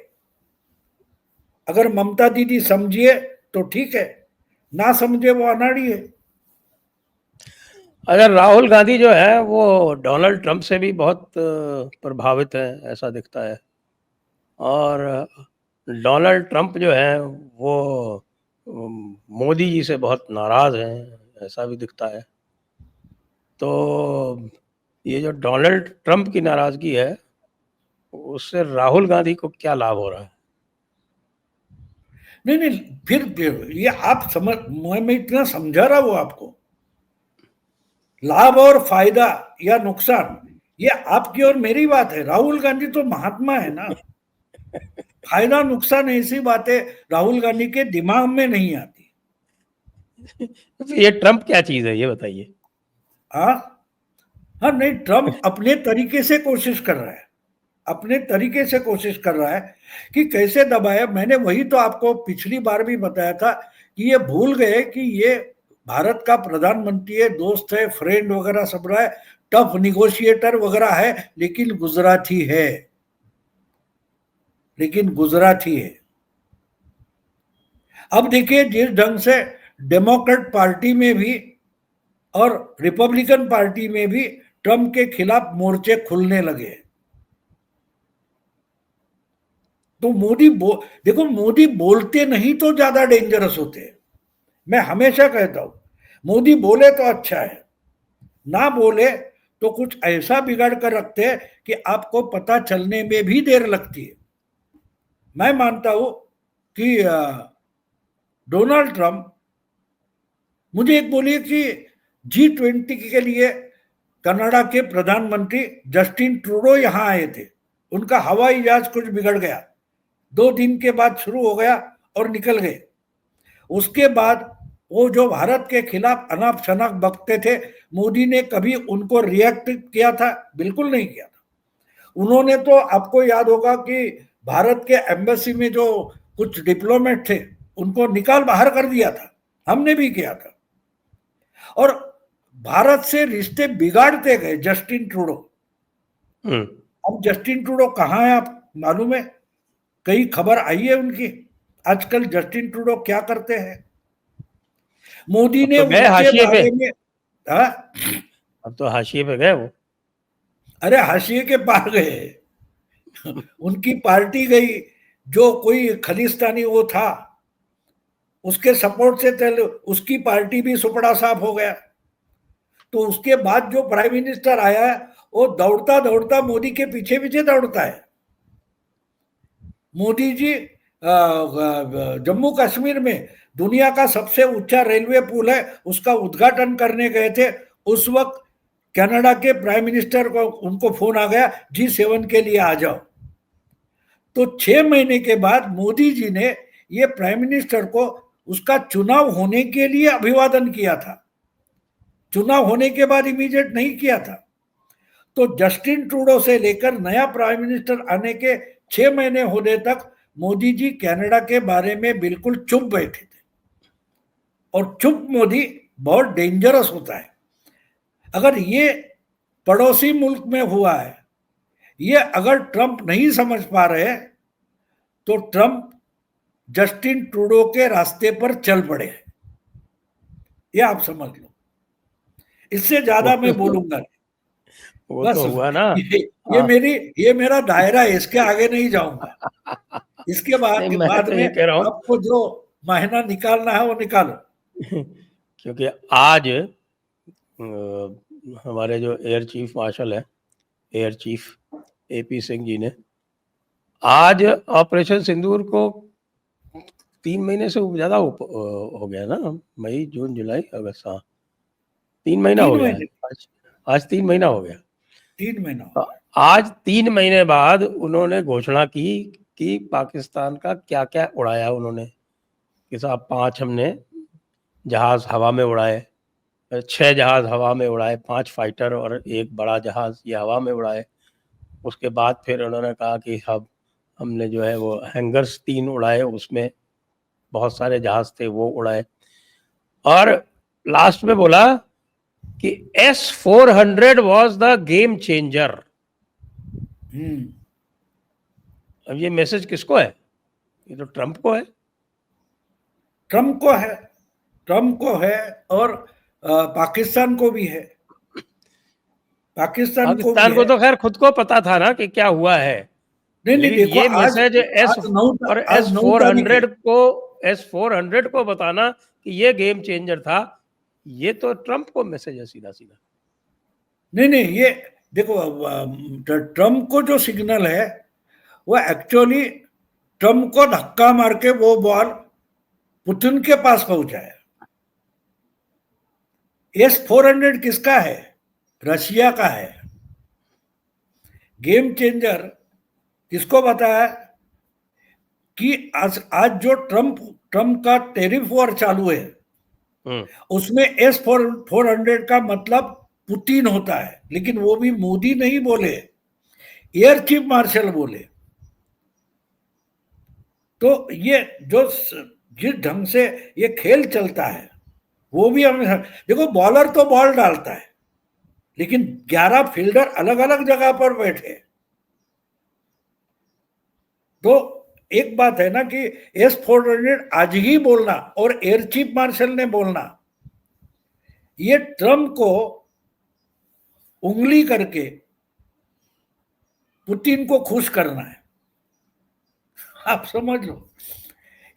अगर ममता दीदी समझिए तो ठीक है, ना समझे वो अनाड़ी है। अगर राहुल गांधी जो है वो डोनाल्ड ट्रंप से भी बहुत प्रभावित है ऐसा दिखता है। और डोनाल्ड ट्रंप जो है वो मोदी जी से बहुत नाराज हैं ऐसा भी दिखता है। तो ये जो डोनाल्ड ट्रंप की नाराजगी है उससे राहुल गांधी को क्या लाभ हो रहा है? नहीं नहीं, फिर ये आप समझ, मैं इतना समझा रहा हूं आपको, लाभ और फायदा या नुकसान ये आपकी और मेरी बात है। राहुल गांधी तो महात्मा है ना, फायदा नुकसान ऐसी बातें राहुल गांधी के दिमाग में नहीं आती। तो ये ट्रंप क्या चीज है ये बताइए। हाँ हाँ, नहीं, ट्रम्प अपने तरीके से कोशिश कर रहा है, अपने तरीके से कोशिश कर रहा है कि कैसे दबाए। मैंने वही तो आपको पिछली बार भी बताया था कि ये भूल गए कि ये भारत का प्रधानमंत्री है, दोस्त है, फ्रेंड वगैरह सब रहा है, टफ निगोशिएटर वगैरह है, लेकिन गुजराती है, लेकिन गुजराती है। अब देखिए जिस ढंग से डेमोक्रेट पार्टी में भी और रिपब्लिकन पार्टी में भी ट्रम्प के खिलाफ मोर्चे खुलने लगे। तो देखो, मोदी बोलते नहीं तो ज्यादा डेंजरस होते हैं। मैं हमेशा कहता हूं मोदी बोले तो अच्छा है, ना बोले तो कुछ ऐसा बिगाड़ कर रखते हैं कि आपको पता चलने में भी देर लगती है। मैं मानता हूं कि डोनाल्ड ट्रंप, मुझे एक बोलिए कि G20 के लिए कनाडा के प्रधानमंत्री जस्टिन ट्रूडो यहां आए थे, उनका हवाई जहाज कुछ बिगड़ गया, 2 दिन के बाद शुरू हो गया और निकल गए। उसके बाद वो जो भारत के खिलाफ अनाप शनाप बकते थे, मोदी ने कभी उनको रिएक्ट किया था? बिल्कुल नहीं किया था। उन्होंने तो, आपको याद होगा कि भारत के एम्बेसी में जो कुछ डिप्लोमेट थे उनको निकाल बाहर कर दिया था, हमने भी किया था। और भारत से रिश्ते बिगाड़ते गए जस्टिन ट्रूडो। अब जस्टिन ट्रूडो कहाँ है, आप मालूम है? कई खबर आई है उनकी? आजकल जस्टिन ट्रूडो क्या करते हैं? मोदी अब ने तो गए उनके हाशिए पे, बारे में, हाँ, अब तो हाशिए पे गए वो। अरे हाशिए के पार गए। उनकी पार्टी गई, जो कोई खलिस्तानी वो था उसके सपोर्ट से चल, उसकी पार्टी भी सुपड़ा साफ हो गया। तो उसके बाद जो प्राइम मिनिस्टर आया है वो दौड़ता दौड़ता मोदी के पीछे पीछे दौड़ता है। मोदी जी जम्मू कश्मीर में दुनिया का सबसे ऊंचा रेलवे पुल है, उसका उद्घाटन करने गए थे। उस वक्त कनाडा के प्राइम मिनिस्टर को, उनको फोन आ गया, G7 के लिए आ जाओ। तो 6 महीने के बाद मोदी जी ने ये प्राइम मिनिस्टर को उसका चुनाव होने के लिए अभिवादन किया था, चुनाव होने के बाद इमीडिएट नहीं किया था। तो जस्टिन ट्रूडो से लेकर नया प्राइम मिनिस्टर आने के 6 महीने होने तक मोदी जी कनाडा के बारे में बिल्कुल चुप बैठे थे। और चुप मोदी बहुत डेंजरस होता है। अगर ये पड़ोसी मुल्क में हुआ है, ये अगर ट्रंप नहीं समझ पा रहे तो ट्रंप जस्टिन ट्रूडो के रास्ते पर चल पड़े, ये आप समझ लो। इससे वो ज्यादा मैं तो बोलूंगा नहीं। वो बस तो हुआ ना। ये, ये हाँ। मेरी ये मेरा दायरा है, इसके आगे नहीं जाऊंगा। इसके नहीं, बाद मैं बाद तो में ये कह रहा हूँ आपको जो महीना निकालना है वो निकालो। क्योंकि आज हमारे जो एयर चीफ मार्शल है, air chief AP Singh ji ने आज ऑपरेशन सिंदूर को 3 महीने से ज्यादा हो गया ना, मई जून जुलाई अगस्त, हाँ 3 महीना हो तीन गया है महीने आज 3 महीना हो गया। 3 महीना हो तो गया। आज 3 महीने बाद उन्होंने घोषणा की कि पाकिस्तान का क्या क्या उड़ाया उन्होंने, कि साहब 5 हमने जहाज हवा में उड़ाए, 6 जहाज हवा में उड़ाए, 5 फाइटर और 1 बड़ा जहाज ये हवा में उड़ाए। उसके बाद फिर उन्होंने कहा कि हमने जो है वो हैंगर्स 3 उड़ाए, उसमें बहुत सारे जहाज थे वो उड़ाए। और लास्ट में बोला कि S-400 was the game changer. अब ये मैसेज किसको है? ये तो ट्रंप को है। ट्रंप को है, ट्रंप को है, और पाकिस्तान को भी है, पाकिस्तान को भी पाकिस्तान को है। तो खैर खुद को पता था ना कि क्या हुआ है, नहीं नहीं, लेकिन देखो ये आज मैसेज आज नौ एस आज नौ फोर तारीख है। हंड्रेड को S-400 को बताना कि ये गेम चेंजर था, ये तो ट्रंप को मैसेज है सीधा सीधा। नहीं नहीं, ये देखो, ट्रंप को जो सिग्नल है वो एक्चुअली ट्रंप को धक्का मार के वो बॉल पुतिन के पास पहुंचा है। S-400 किसका है? रशिया का है। गेम चेंजर किसको बताया? कि आज जो ट्रंप का टेरिफ वॉर चालू है, उसमें S-400 का मतलब पुतिन होता है, लेकिन वो भी मोदी नहीं बोले, एयर चीफ मार्शल बोले। तो ये जो जिस ढंग से ये खेल चलता है वो भी हमें देखो, बॉलर तो बॉल डालता है, लेकिन 11 फील्डर अलग अलग जगह पर बैठे। तो एक बात है ना कि S-400 आज ही बोलना और एयर चीफ मार्शल ने बोलना, ये ट्रंप को उंगली करके पुतिन को खुश करना है, आप समझ लो।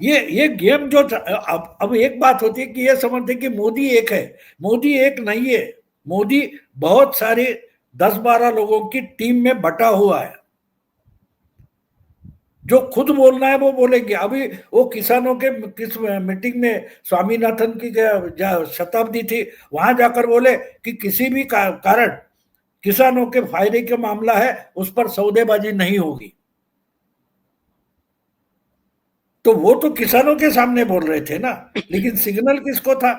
ये गेम जो अब एक बात होती है कि ये समझते कि मोदी एक है, मोदी एक नहीं है, मोदी बहुत सारे 10-12 लोगों की टीम में बटा हुआ है। जो खुद बोलना है वो बोलेंगे। अभी वो किसानों के किस मीटिंग में स्वामीनाथन की शताब्दी थी, वहां जाकर बोले कि किसी भी कारण किसानों के फायदे का मामला है, उस पर सौदेबाजी नहीं होगी। तो वो तो किसानों के सामने बोल रहे थे ना, लेकिन सिग्नल किसको था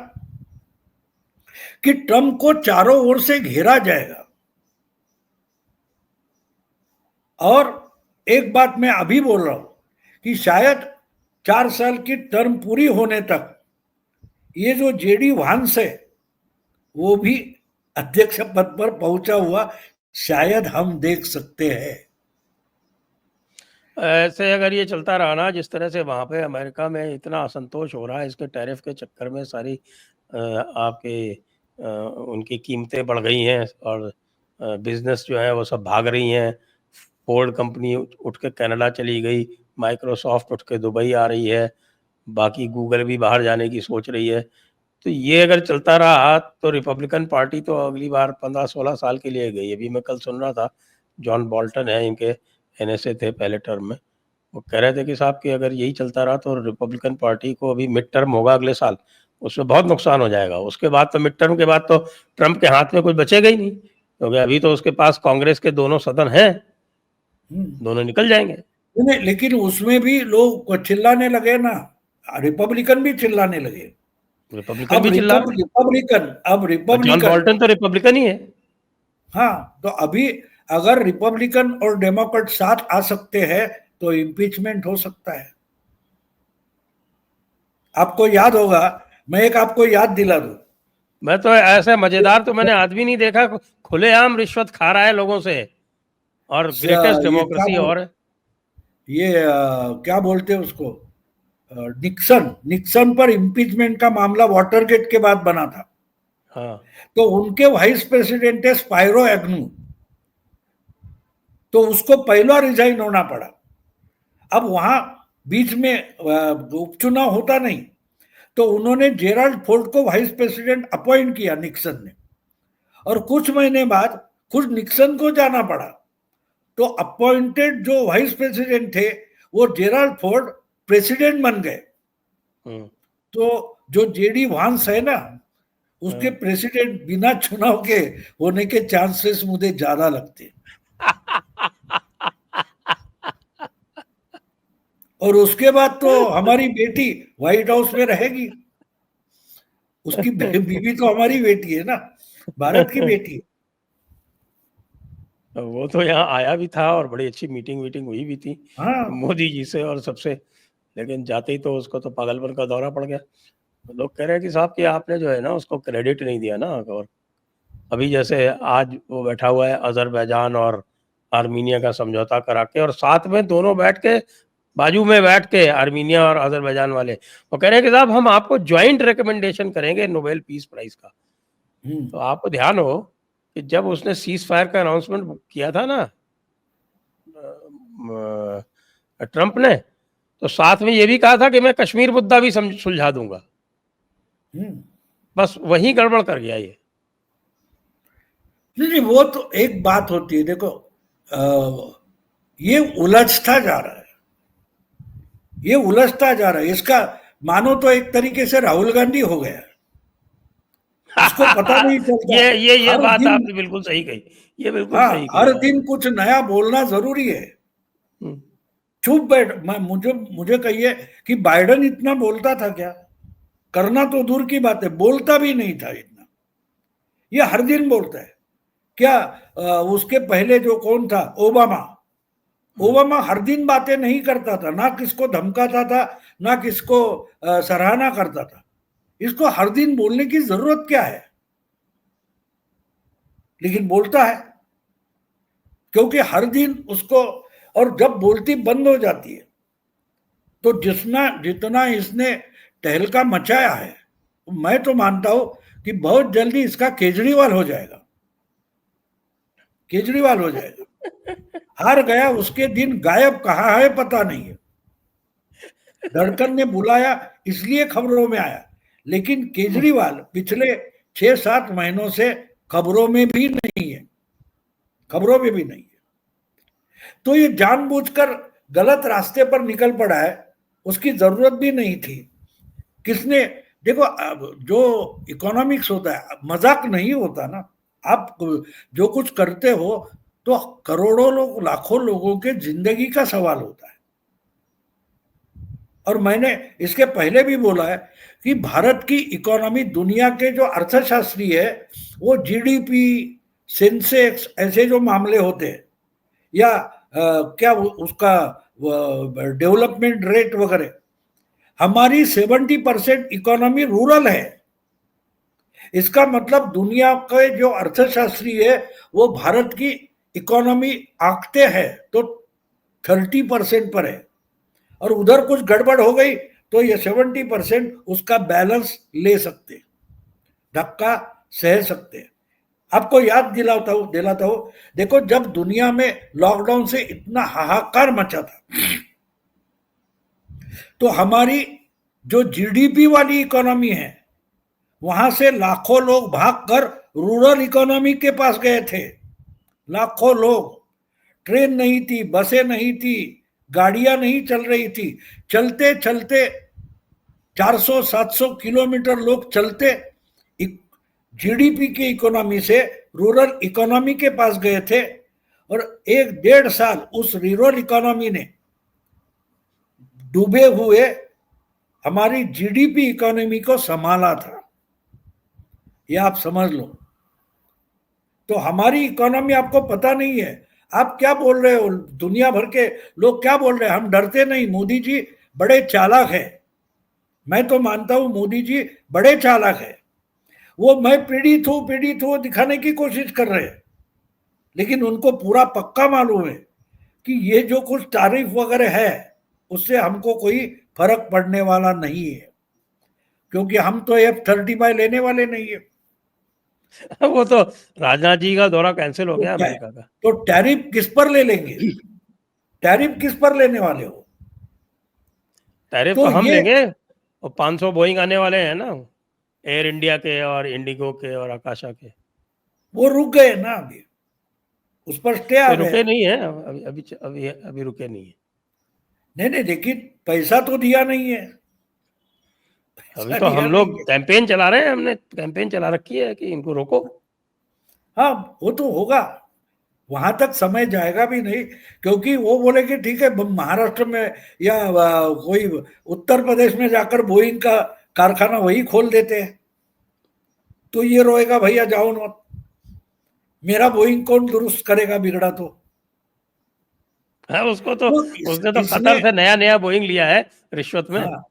कि ट्रंप को चारों ओर से घेरा जाएगा। और एक बात मैं अभी बोल रहा हूं कि शायद 4 साल की टर्म पूरी होने तक ये जो जेडी वांस है वो भी अध्यक्ष पद पर पहुंचा हुआ शायद हम देख सकते हैं। ऐसे अगर ये चलता रहा ना, जिस तरह से वहाँ पे अमेरिका में इतना असंतोष हो रहा है इसके टैरिफ के चक्कर में, सारी आपके उनकी कीमतें बढ़ गई हैं और बिजनेस जो है वो सब भाग रही हैं। फोर्ड कंपनी उठ के कनाडा चली गई, माइक्रोसॉफ्ट उठ के दुबई आ रही है, बाकी गूगल भी बाहर जाने की सोच रही है। तो ये अगर चलता रहा तो रिपब्लिकन पार्टी तो अगली बार 15-16 साल के लिए गई। अभी मैं कल सुन रहा था, जॉन बोल्टन है इनके एनएसए थे पहले टर्म में, वो कह रहे थे कि साहब कि अगर यही चलता रहा तो रिपब्लिकन पार्टी को अभी मिड टर्म होगा अगले साल, उसमें बहुत नुकसान हो जाएगा। उसके बाद तो मिड टर्म के बाद तो ट्रंप के हाथ में कुछ बचेगा ही नहीं, क्योंकि अभी तो उसके पास कांग्रेस के दोनों सदन हैं, दोनों निकल जाएंगे। नहीं, लेकिन उसमें भी लोग चिल्लाने लगे ना, रिपब्लिकन भी चिल्लाने लगे। रिपब्लिकन भी चिल्ला रहे हैं। अब जॉन रिपब्लिकन बोल्टन तो रिपब्लिकन ही है। हाँ, तो अभी अगर रिपब्लिकन और डेमोक्रेट साथ आ सकते हैं तो इम्पीचमेंट हो सकता है। आपको याद होगा, मैं एक आपको याद दिला दूं, मैं तो ऐसे मजेदार तो मैंने आदमी नहीं देखा, खुलेआम रिश्वत खा रहा है लोगों से, और ग्रेटेस्ट ये डेमोक्रेसी और है। क्या बोलते हैं उसको, निक्सन निक्सन पर इम्पीचमेंट का मामला वाटरगेट के बाद बना था। हाँ, तो उनके वाइस प्रेसिडेंट है स्पाइरो एग्नू, तो उसको पहला रिजाइन होना पड़ा। अब वहां बीच में उपचुनाव होता नहीं, तो उन्होंने जेराल्ड फोर्ड को वाइस प्रेसिडेंट अपॉइंट किया निक्सन ने, और कुछ महीने बाद खुद निक्सन को जाना पड़ा। तो अपॉइंटेड जो वाइस प्रेसिडेंट थे वो जेराल्ड फोर्ड प्रेसिडेंट बन गए। तो जो जेडी वांस है ना, उसके प्रेसिडेंट बिना चुनाव के होने के चांसेस मुझे ज्यादा लगते। और उसके बाद तो हमारी बेटी व्हाइट हाउस में रहेगी, उसकी बीवी तो हमारी बेटी है ना, भारत की बेटी। वो तो यहाँ आया भी था और बड़ी अच्छी मीटिंग हुई भी थी हाँ, मोदी जी से और सबसे, लेकिन जाते ही तो उसको तो पागलपन का दौरा पड़ गया। लोग कह रहे हैं कि साहब कि आपने जो है ना उसको क्रेडिट नहीं दिया ना। और अभी जैसे आज वो बैठा हुआ है अजरबैजान और आर्मीनिया का समझौता करा के, और साथ में दोनों बैठ के, बाजू में बैठ के आर्मीनिया और अजरबैजान वाले, वो कह रहे हैं कि साहब हम आपको ज्वाइंट रिकमेंडेशन करेंगे नोबेल पीस प्राइज का। तो आपको ध्यान हो कि जब उसने सीज फायर का अनाउंसमेंट किया था ना ट्रंप ने, तो साथ में ये भी कहा था कि मैं कश्मीर मुद्दा भी सुलझा दूंगा। बस वही गड़बड़ कर गया ये। नहीं, वो तो एक बात होती है, देखो ये उलझता जा रहा है, ये उलझता जा रहा है। इसका मानो तो एक तरीके से राहुल गांधी हो गया, इसको पता नहीं चलता। ये हर बात दिन, आपने बिल्कुल सही कही, ये बिल्कुल हाँ, सही कही हर बात। दिन कुछ नया बोलना जरूरी है। चुप बैठ, मैं मुझे कहिए कि बाइडन इतना बोलता था क्या? करना तो दूर की बात है, बोलता भी नहीं था इतना। ये हर दिन बोलता है क्या? उसके पहले जो कौन था, ओबामा, ओबामा हर दिन बातें नहीं करता था, ना किसको धमकाता था, ना किसको सराहना करता था। इसको हर दिन बोलने की जरूरत क्या है? लेकिन बोलता है, क्योंकि हर दिन उसको, और जब बोलती बंद हो जाती है तो जितना जितना इसने तहलका मचाया है, मैं तो मानता हूं कि बहुत जल्दी इसका केजरीवाल हो जाएगा, केजरीवाल हो जाएगा। हार गया, उसके दिन गायब कहाँ है पता नहीं है। धड़कन ने बुलाया इसलिए खबरों में आया, लेकिन केजरीवाल पिछले 6-7 महीनों से खबरों में भी नहीं है, खबरों में भी नहीं है। तो ये जानबूझकर गलत रास्ते पर निकल पड़ा है, उसकी जरूरत भी नहीं थी। किसने, देखो जो इकोनॉमिक्स होता है मजाक नहीं होता ना। आप जो कुछ करते हो तो करोड़ों लोग, लाखों लोगों के जिंदगी का सवाल होता है। और मैंने इसके पहले भी बोला है कि भारत की इकोनॉमी, दुनिया के जो अर्थशास्त्री है वो जीडीपी, सेंसेक्स, ऐसे जो मामले होते हैं, या क्या उसका डेवलपमेंट रेट वगैरह, हमारी 70% इकोनॉमी रूरल है। इसका मतलब दुनिया के जो अर्थशास्त्री है वो भारत की इकोनॉमी आंकते हैं तो 30% पर है, और उधर कुछ गड़बड़ हो गई तो ये 70% उसका बैलेंस ले सकते, धक्का सह सकते। आपको याद दिलाता हूं, देखो जब दुनिया में लॉकडाउन से इतना हाहाकार मचा था, तो हमारी जो जीडीपी वाली इकोनॉमी है वहां से लाखों लोग भागकर रूरल इकोनॉमी के पास गए थे। लाखों लोग, ट्रेन नहीं थी, बसें नहीं थी, गाड़ियां नहीं चल रही थी, चलते चलते 400-700 किलोमीटर लोग चलते जीडीपी की इकोनॉमी से रूरल इकोनॉमी के पास गए थे, और 1-1.5 साल उस रूरल इकोनॉमी ने डूबे हुए हमारी जीडीपी इकोनॉमी को संभाला था। ये आप समझ लो। तो हमारी इकोनॉमी आपको पता नहीं है, आप क्या बोल रहे हो, दुनिया भर के लोग क्या बोल रहे हैं, हम डरते नहीं, मोदी जी बड़े चालाक है। मैं तो मानता हूं मोदी जी बड़े चालाक है। वो मैं पीड़ित हूं दिखाने की कोशिश कर रहे हैं, लेकिन उनको पूरा पक्का मालूम है कि ये जो कुछ तारीफ वगैरह है उससे हमको कोई फर्क पड़ने वाला नहीं है, क्योंकि हम तो F-35 लेने वाले नहीं है। वो तो राजनाथ जी का दौरा कैंसिल हो गया अमेरिका का। तो टैरिफ किस पर ले लेंगे, टैरिफ किस पर लेने वाले हो? टैरिफ तो तो हम ये लेंगे, और 500 बोइंग आने वाले हैं ना, एयर इंडिया के और इंडिगो के और आकाशा के। वो रुक गए ना, अभी उस पर स्टे आ ये गया। रुके नहीं है अभी अभी अभी अभी रुके नहीं है। नहीं, लेकिन पैसा तो दिया नहीं है, अभी पैसा तो दिया हम नहीं लोग है। कैंपेन चला रहे हैं, हमने कैंपेन चला रखी है कि इनको रोको। हाँ, वो तो होगा, वहां तक समय जाएगा भी नहीं, क्योंकि वो बोलेंगे ठीक है महाराष्ट्र में या कोई उत्तर प्रदेश में जाकर बोइंग का कारखाना वही खोल देते हैं, तो ये रोएगा भैया जाओ मत, मेरा बोइंग कौन दुरुस्त करेगा बिगड़ा तो। है उसको तो, उसने तो इसने, कतर से नया नया बोइंग लिया है रिश्वत में। हाँ,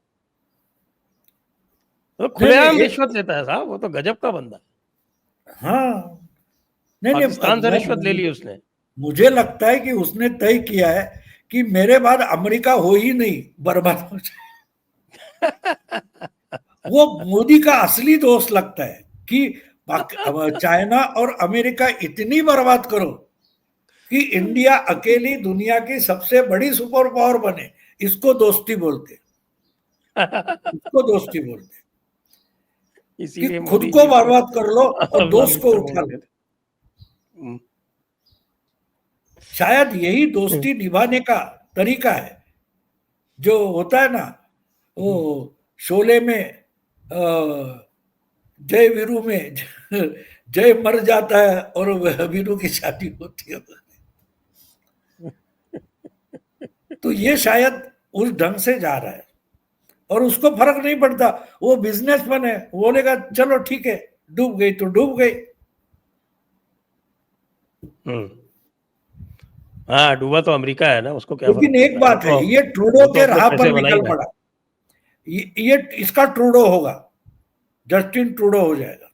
तो नहीं खुलेआम नहीं, रिश्वत लेता है साहब, वो तो गजब का बंदा है। हाँ, नहीं नहीं, पाकिस्तान से रिश्वत ले ली उसने। मुझे लगता है कि उसने तय किया है कि मेरे बाद अमेरिका हो ही नहीं, बर्बाद हो जाए। वो मोदी का असली दोस्त लगता है कि चाइना और अमेरिका इतनी बर्बाद करो कि इंडिया अकेली दुनिया की सबसे बड़ी सुपर पावर बने, इसको दोस्ती बोलते, इसको दोस्ती बोलते, कि इसीलिए खुद मोदी को जी को बर्बाद कर लो और दोस्त को मिस्टर उठा मोदी लो। कहते हैं। शायद यही दोस्ती निभाने का तरीका है। जो होता है ना, वो शोले में जय वीरू में जय मर जाता है और वीरू की शादी होती है, तो ये शायद उस ढंग से जा रहा है, और उसको फर्क नहीं पड़ता, वो बिजनेसमैन है, वो बोलेगा चलो ठीक है, डूब गई तो डूब गई। हाँ, डूबा तो अमेरिका है ना, उसको क्या फर्क लेकिन एक पड़ता है, बात है, ये ट्रूडो वो तो के अपने राह पैसे पर बना ही निकल रहा है। पड़ा, ये इसका ट्रूडो होगा, जस्टिन ट्रूडो हो जाएगा,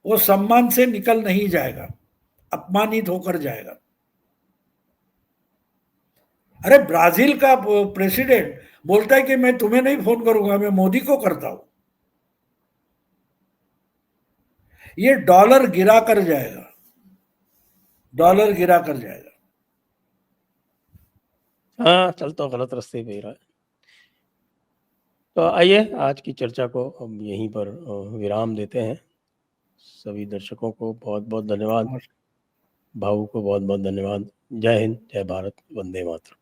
वो सम्मान से निकल नहीं जाएगा, अपमानित होकर जाएगा। अरे ब्राजील का प्रेसिडेंट बोलता है कि मैं तुम्हें नहीं फोन करूंगा, मैं मोदी को करता हूं। ये डॉलर गिरा कर जाएगा, डॉलर गिरा कर जाएगा। हाँ, चल तो गलत रास्ते पे ही रहा है। तो आइए आज की चर्चा को हम यहीं पर विराम देते हैं। सभी दर्शकों को बहुत-बहुत धन्यवाद। नमस्कार। भाऊ को बहुत-बहुत धन्यवाद। जय हिंद, जय भारत, वंदे मातरम।